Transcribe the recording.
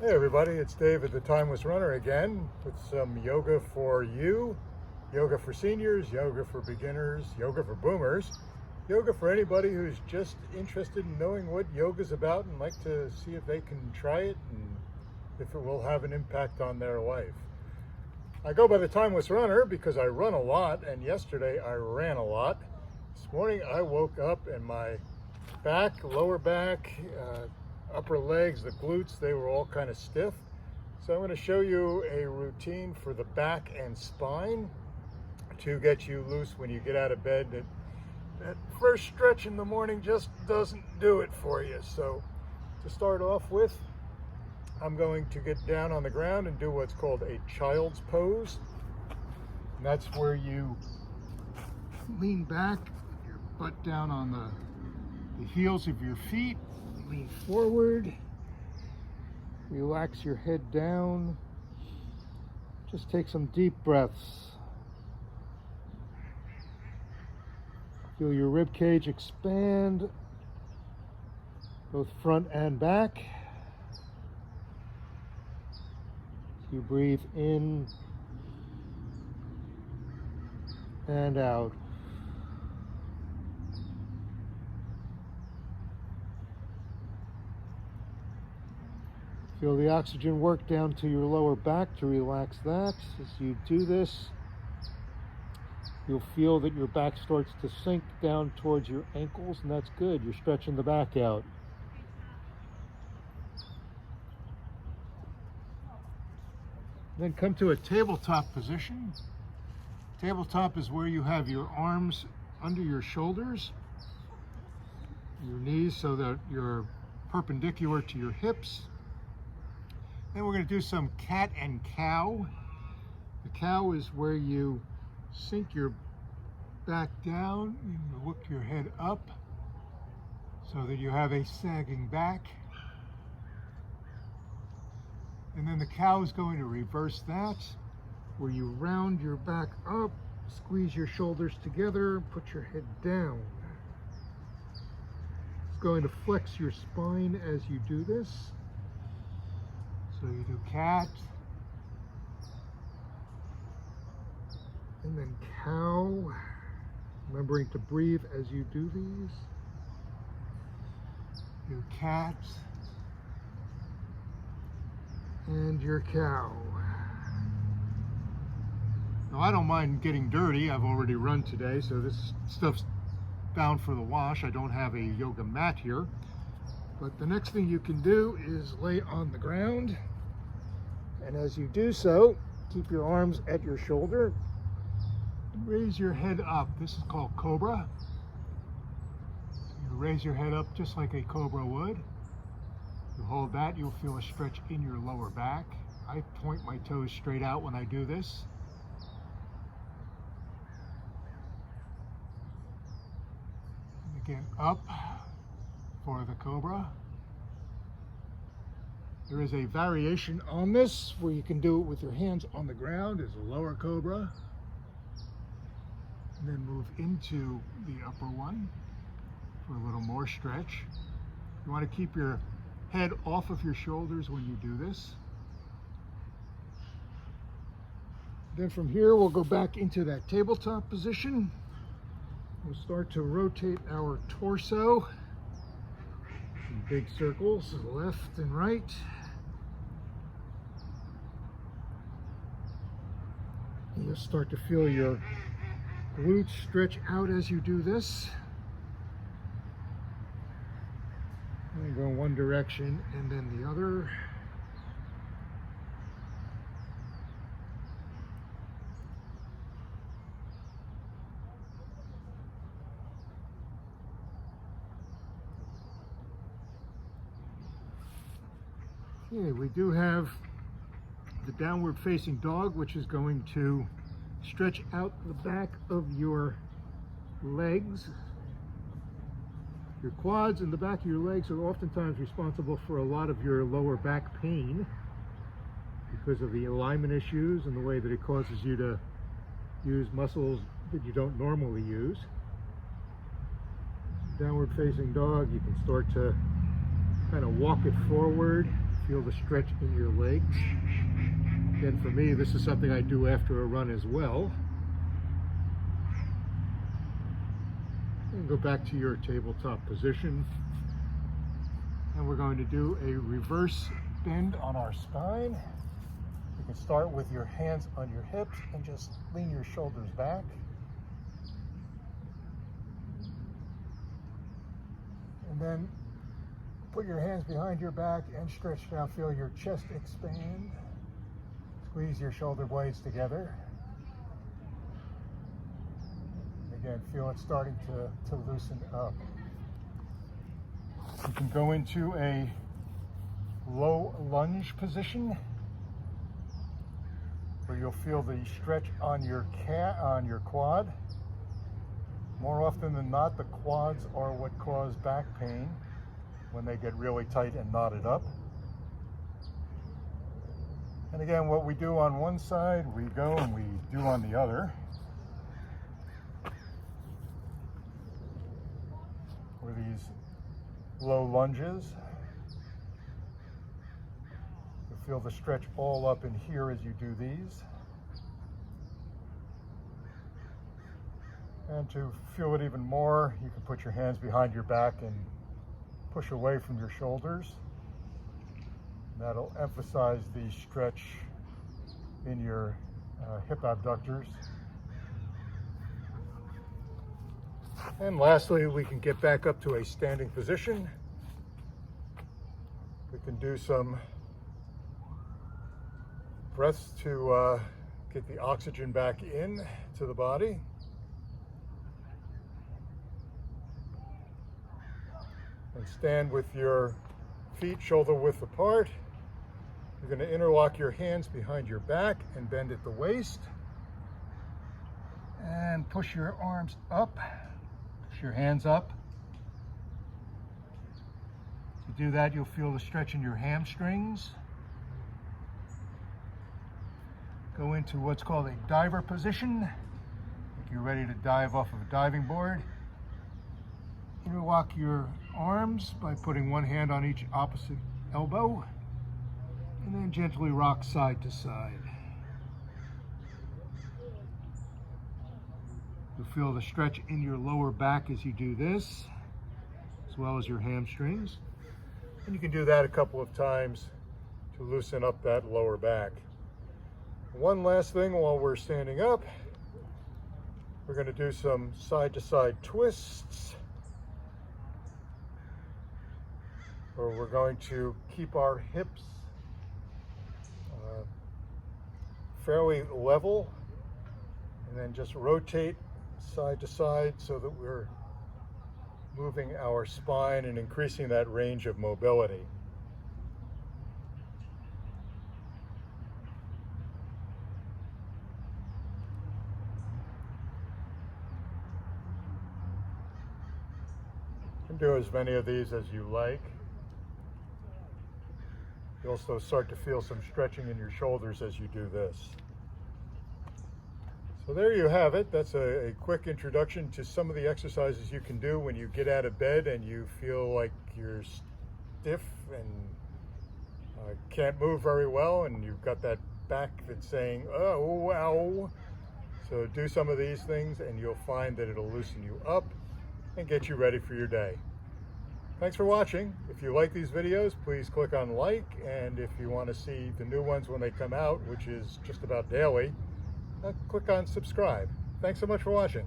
Hey everybody, it's Dave at The Timeless Runner again with some yoga for you, yoga for seniors, yoga for beginners, yoga for boomers, yoga for anybody who's just interested in knowing what yoga's about and like to see if they can try it and if it will have an impact on their life. I go by The Timeless Runner because I run a lot, and yesterday I ran a lot. This morning I woke up and my back, lower back, upper legs, the glutes, they were all kind of stiff. So I'm going to show you a routine for the back and spine to get you loose when you get out of bed. That first stretch in the morning just doesn't do it for you. So to start off with, I'm going to get down on the ground and do what's called a child's pose. And that's where you lean back, your butt down on the heels of your feet. Lean forward, relax your head down, just take some deep breaths. Feel your rib cage expand, both front and back. You breathe in and out. Feel the oxygen work down to your lower back to relax that. As you do this, you'll feel that your back starts to sink down towards your ankles, and that's good. You're stretching the back out. Then come to a tabletop position. Tabletop is where you have your arms under your shoulders, your knees so that you're perpendicular to your hips. Then we're going to do some cat and cow. The cow is where you sink your back down and you look your head up so that you have a sagging back. And then the cow is going to reverse that, where you round your back up, squeeze your shoulders together, put your head down. It's going to flex your spine as you do this. So you do cat, and then cow, remembering to breathe as you do these. Your cat, and your cow. Now I don't mind getting dirty. I've already run today, so this stuff's bound for the wash. I don't have a yoga mat here. But the next thing you can do is lay on the ground. And as you do so, keep your arms at your shoulder. Raise your head up. This is called cobra. You raise your head up just like a cobra would. You hold that, you'll feel a stretch in your lower back. I point my toes straight out when I do this. And again, up for the cobra. There is a variation on this where you can do it with your hands on the ground as a lower cobra. And then move into the upper one for a little more stretch. You want to keep your head off of your shoulders when you do this. Then from here we'll go back into that tabletop position. We'll start to rotate our torso in big circles, left and right. You'll start to feel your glutes stretch out as you do this. And go in one direction and then the other. Okay, we do have the downward facing dog, which is going to stretch out the back of your legs. Your quads and the back of your legs are oftentimes responsible for a lot of your lower back pain because of the alignment issues and the way that it causes you to use muscles that you don't normally use. Downward facing dog, you can start to kind of walk it forward, Feel the stretch in your legs. Again, for me, this is something I do after a run as well. And go back to your tabletop position. And we're going to do a reverse bend on our spine. You can start with your hands on your hips and just lean your shoulders back. And then put your hands behind your back and stretch down. Feel your chest expand. Squeeze your shoulder blades together. Again, feel it starting to loosen up. You can go into a low lunge position where you'll feel the stretch on your quad. More often than not, the quads are what cause back pain when they get really tight and knotted up. And again, what we do on one side, we go and we do on the other. For these low lunges, you feel the stretch all up in here as you do these. And to feel it even more, you can put your hands behind your back and push away from your shoulders. That'll emphasize the stretch in your hip abductors. And lastly, we can get back up to a standing position. We can do some breaths to get the oxygen back in to the body. And stand with your feet shoulder width apart. You're going to interlock your hands behind your back and bend at the waist. And push your arms up. Push your hands up. To do that, you'll feel the stretch in your hamstrings. Go into what's called a diver position. Like you're ready to dive off of a diving board. Interlock your arms by putting one hand on each opposite elbow, and then gently rock side to side. You'll feel the stretch in your lower back as you do this, as well as your hamstrings. And you can do that a couple of times to loosen up that lower back. One last thing while we're standing up, we're going to do some side-to-side twists, where we're going to keep our hips fairly level and then just rotate side to side so that we're moving our spine and increasing that range of mobility. You can do as many of these as you like. You also start to feel some stretching in your shoulders as you do this. So there you have it. That's a quick introduction to some of the exercises you can do when you get out of bed and you feel like you're stiff and can't move very well, and you've got that back that's saying, oh, wow. So do some of these things and you'll find that it'll loosen you up and get you ready for your day. Thanks for watching. If you like these videos, please click on like, and if you want to see the new ones when they come out, which is just about daily, click on subscribe. Thanks so much for watching.